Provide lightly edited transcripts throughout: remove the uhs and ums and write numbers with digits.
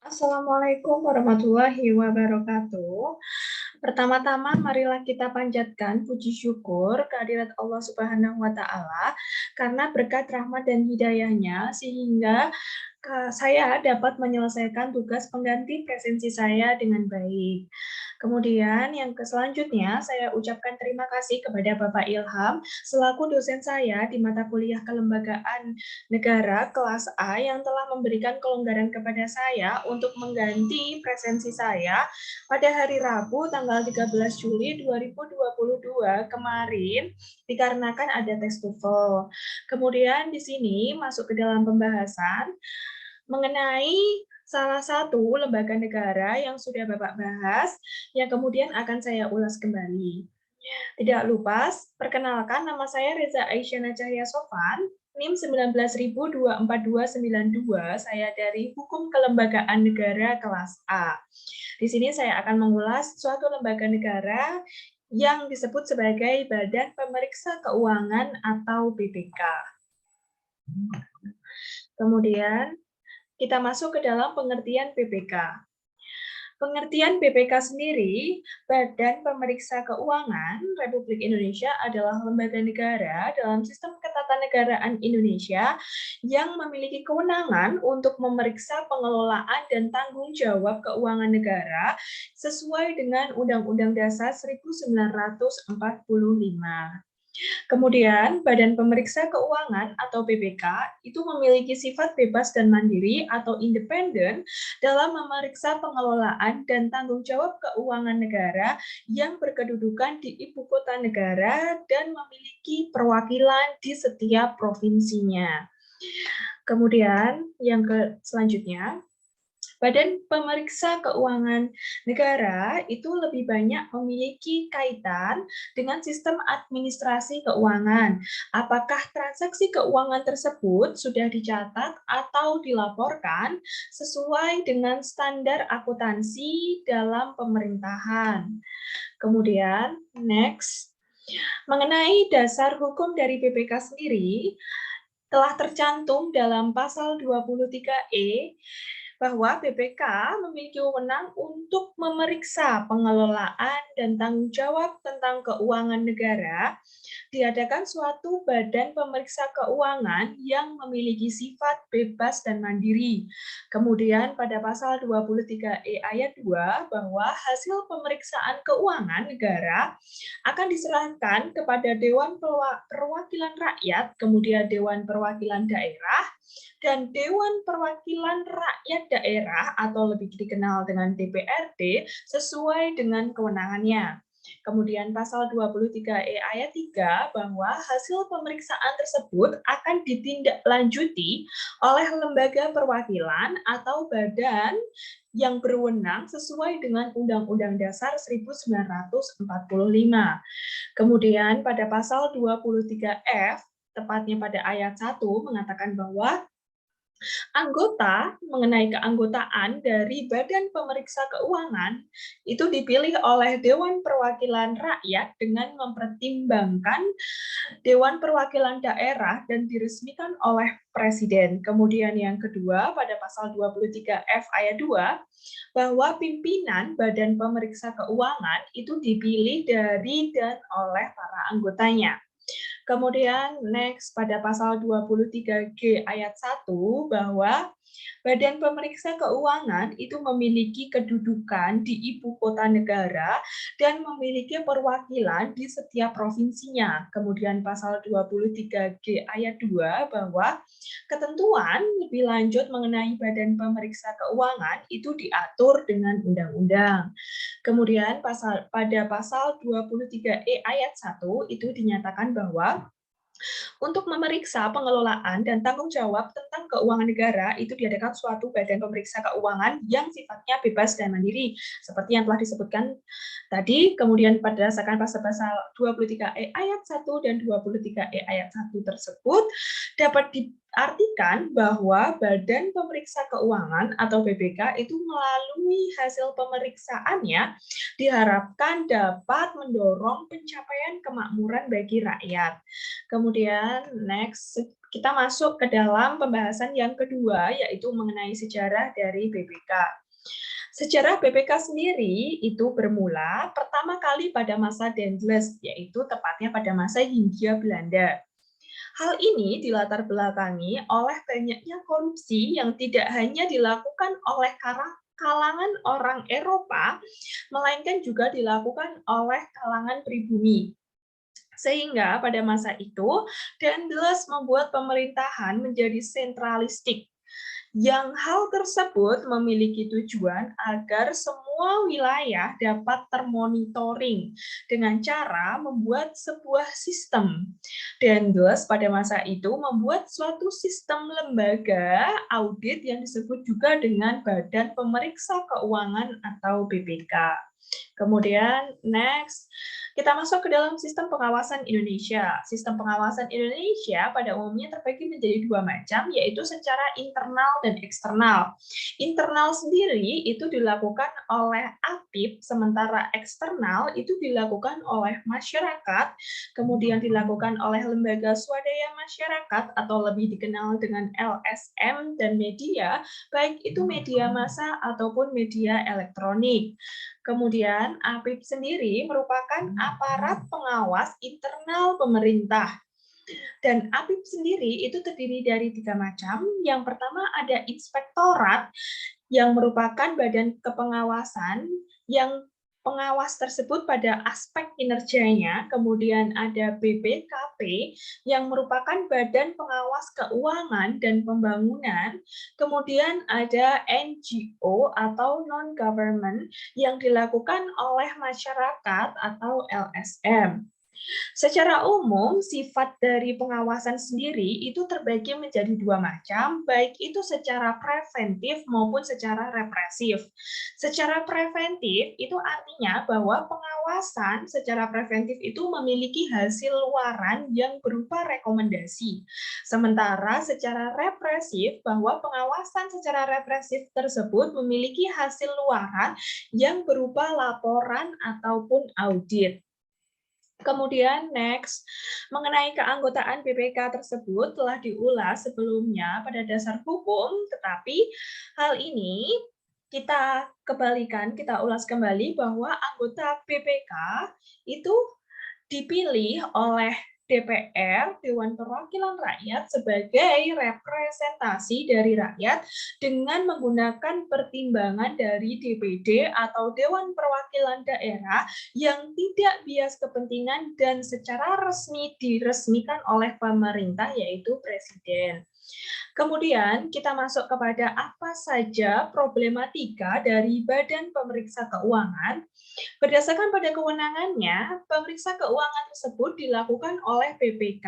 Assalamualaikum warahmatullahi wabarakatuh. Pertama-tama, marilah kita panjatkan puji syukur kehadirat Allah Subhanahu wa Ta'ala, karena berkat rahmat dan hidayahnya, sehingga saya dapat menyelesaikan tugas pengganti presensi saya dengan baik. Kemudian yang selanjutnya saya ucapkan terima kasih kepada Bapak Ilham selaku dosen saya di mata kuliah Kelembagaan Negara kelas A yang telah memberikan kelonggaran kepada saya untuk mengganti presensi saya pada hari Rabu tanggal 13 Juli 2022 kemarin dikarenakan ada tes TOEFL. Kemudian di sini masuk ke dalam pembahasan mengenai salah satu lembaga negara yang sudah Bapak bahas, yang kemudian akan saya ulas kembali. Tidak lupa, perkenalkan nama saya Reza Aisyana Cahya Sofan, NIM 19.24292, saya dari Hukum Kelembagaan Negara kelas A. Di sini saya akan mengulas suatu lembaga negara yang disebut sebagai Badan Pemeriksa Keuangan atau BPK. Kemudian, kita masuk ke dalam pengertian BPK. Pengertian BPK sendiri, Badan Pemeriksa Keuangan Republik Indonesia adalah lembaga negara dalam sistem ketatanegaraan Indonesia yang memiliki kewenangan untuk memeriksa pengelolaan dan tanggung jawab keuangan negara sesuai dengan Undang-Undang Dasar 1945. Kemudian, Badan Pemeriksa Keuangan atau BPK itu memiliki sifat bebas dan mandiri atau independen dalam memeriksa pengelolaan dan tanggung jawab keuangan negara yang berkedudukan di ibu kota negara dan memiliki perwakilan di setiap provinsinya. Kemudian, yang selanjutnya, Badan Pemeriksa Keuangan Negara itu lebih banyak memiliki kaitan dengan sistem administrasi keuangan. Apakah transaksi keuangan tersebut sudah dicatat atau dilaporkan sesuai dengan standar akuntansi dalam pemerintahan. Kemudian, next, mengenai dasar hukum dari BPK sendiri, telah tercantum dalam pasal 23E bahwa BPK memiliki wewenang untuk memeriksa pengelolaan dan tanggung jawab tentang keuangan negara, diadakan suatu badan pemeriksa keuangan yang memiliki sifat bebas dan mandiri. Kemudian pada pasal 23E ayat 2 bahwa hasil pemeriksaan keuangan negara akan diserahkan kepada Dewan Perwakilan Rakyat, kemudian Dewan Perwakilan Daerah, dan Dewan Perwakilan Rakyat Daerah atau lebih dikenal dengan DPRD sesuai dengan kewenangannya. Kemudian pasal 23E ayat 3 bahwa hasil pemeriksaan tersebut akan ditindaklanjuti oleh lembaga perwakilan atau badan yang berwenang sesuai dengan Undang-Undang Dasar 1945. Kemudian pada pasal 23F, tepatnya pada ayat 1, mengatakan bahwa anggota mengenai keanggotaan dari Badan Pemeriksa Keuangan itu dipilih oleh Dewan Perwakilan Rakyat dengan mempertimbangkan Dewan Perwakilan Daerah dan diresmikan oleh Presiden. Kemudian yang kedua pada pasal 23F ayat 2 bahwa pimpinan Badan Pemeriksa Keuangan itu dipilih dari dan oleh para anggotanya. Kemudian next pada pasal 23G ayat 1 bahwa Badan Pemeriksa Keuangan itu memiliki kedudukan di ibu kota negara dan memiliki perwakilan di setiap provinsinya. Kemudian pasal 23G ayat 2 bahwa ketentuan lebih lanjut mengenai Badan Pemeriksa Keuangan itu diatur dengan undang-undang. Kemudian pada pasal 23E ayat 1 itu dinyatakan bahwa untuk memeriksa pengelolaan dan tanggung jawab tentang keuangan negara itu diadakan suatu badan pemeriksa keuangan yang sifatnya bebas dan mandiri seperti yang telah disebutkan tadi. Kemudian berdasarkan pasal 23E ayat 1 dan 23E ayat 1 tersebut dapat diartikan bahwa Badan Pemeriksa Keuangan atau BPK itu melalui hasil pemeriksaannya diharapkan dapat mendorong pencapaian kemakmuran bagi rakyat. Kemudian next, kita masuk ke dalam pembahasan yang kedua, yaitu mengenai sejarah dari BPK. Sejarah BPK sendiri itu bermula pertama kali pada masa Daendels, yaitu tepatnya pada masa Hindia Belanda. Hal ini dilatar belakangi oleh banyaknya korupsi yang tidak hanya dilakukan oleh kalangan orang Eropa, melainkan juga dilakukan oleh kalangan pribumi. Sehingga pada masa itu, Daendels membuat pemerintahan menjadi sentralistik, yang hal tersebut memiliki tujuan agar semua wilayah dapat termonitoring dengan cara membuat sebuah sistem. Daendels pada masa itu membuat suatu sistem lembaga audit yang disebut juga dengan Badan Pemeriksa Keuangan atau BPK. Kemudian next, kita masuk ke dalam sistem pengawasan Indonesia. Sistem pengawasan Indonesia pada umumnya terbagi menjadi dua macam, yaitu secara internal dan eksternal. Internal sendiri itu dilakukan oleh APIP, sementara eksternal itu dilakukan oleh masyarakat, kemudian dilakukan oleh lembaga swadaya masyarakat atau lebih dikenal dengan LSM dan media, baik itu media massa ataupun media elektronik. Kemudian APIP sendiri merupakan aparat pengawas internal pemerintah. Dan APIP sendiri itu terdiri dari 3 macam. Yang pertama ada inspektorat yang merupakan badan kepengawasan yang pengawas tersebut pada aspek kinerjanya, kemudian ada BPKP yang merupakan badan pengawas keuangan dan pembangunan, kemudian ada NGO atau non-government yang dilakukan oleh masyarakat atau LSM. Secara umum, sifat dari pengawasan sendiri itu terbagi menjadi dua macam, baik itu secara preventif maupun secara represif. Secara preventif itu artinya bahwa pengawasan secara preventif itu memiliki hasil luaran yang berupa rekomendasi. Sementara secara represif bahwa pengawasan secara represif tersebut memiliki hasil luaran yang berupa laporan ataupun audit. Kemudian next, mengenai keanggotaan BPK tersebut telah diulas sebelumnya pada dasar hukum, tetapi hal ini kita kembalikan, kita ulas kembali bahwa anggota BPK itu dipilih oleh DPR, Dewan Perwakilan Rakyat, sebagai representasi dari rakyat dengan menggunakan pertimbangan dari DPD atau Dewan Perwakilan Daerah yang tidak bias kepentingan dan secara resmi diresmikan oleh pemerintah, yaitu Presiden. Kemudian kita masuk kepada apa saja problematika dari Badan Pemeriksa Keuangan. Berdasarkan pada kewenangannya, pemeriksa keuangan tersebut dilakukan oleh BPK,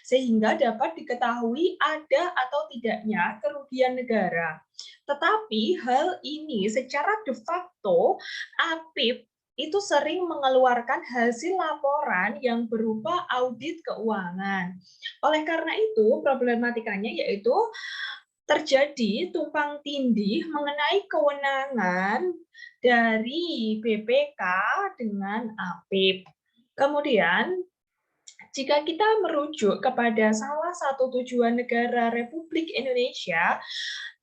sehingga dapat diketahui ada atau tidaknya kerugian negara. Tetapi hal ini secara de facto, APIP itu sering mengeluarkan hasil laporan yang berupa audit keuangan. Oleh karena itu, problematikanya yaitu terjadi tumpang tindih mengenai kewenangan dari BPK dengan APIP. Kemudian, jika kita merujuk kepada salah satu tujuan negara Republik Indonesia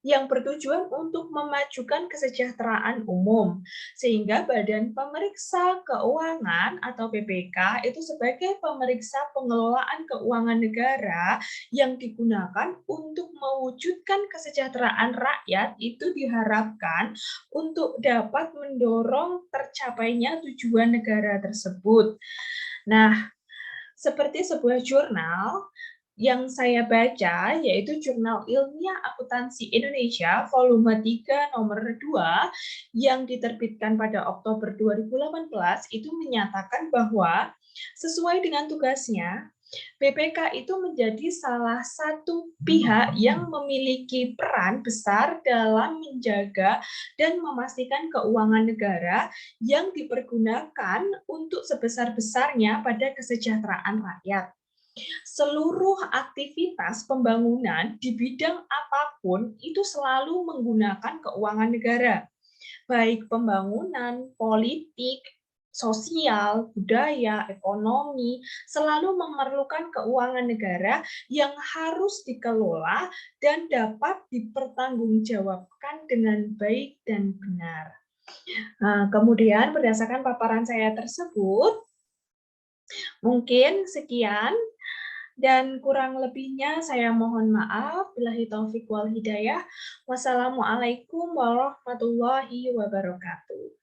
yang bertujuan untuk memajukan kesejahteraan umum, sehingga Badan Pemeriksa Keuangan atau BPK itu sebagai pemeriksa pengelolaan keuangan negara yang digunakan untuk mewujudkan kesejahteraan rakyat itu diharapkan untuk dapat mendorong tercapainya tujuan negara tersebut. Nah, seperti sebuah jurnal yang saya baca, yaitu Jurnal Ilmiah Akuntansi Indonesia volume 3 nomor 2 yang diterbitkan pada Oktober 2018 itu menyatakan bahwa sesuai dengan tugasnya, BPK itu menjadi salah satu pihak yang memiliki peran besar dalam menjaga dan memastikan keuangan negara yang dipergunakan untuk sebesar-besarnya pada kesejahteraan rakyat. Seluruh aktivitas pembangunan di bidang apapun itu selalu menggunakan keuangan negara, baik pembangunan, politik, sosial, budaya, ekonomi, selalu memerlukan keuangan negara yang harus dikelola dan dapat dipertanggungjawabkan dengan baik dan benar. Nah, kemudian berdasarkan paparan saya tersebut, mungkin sekian dan kurang lebihnya saya mohon maaf. Billahi taufik wal hidayah. Wassalamualaikum warahmatullahi wabarakatuh.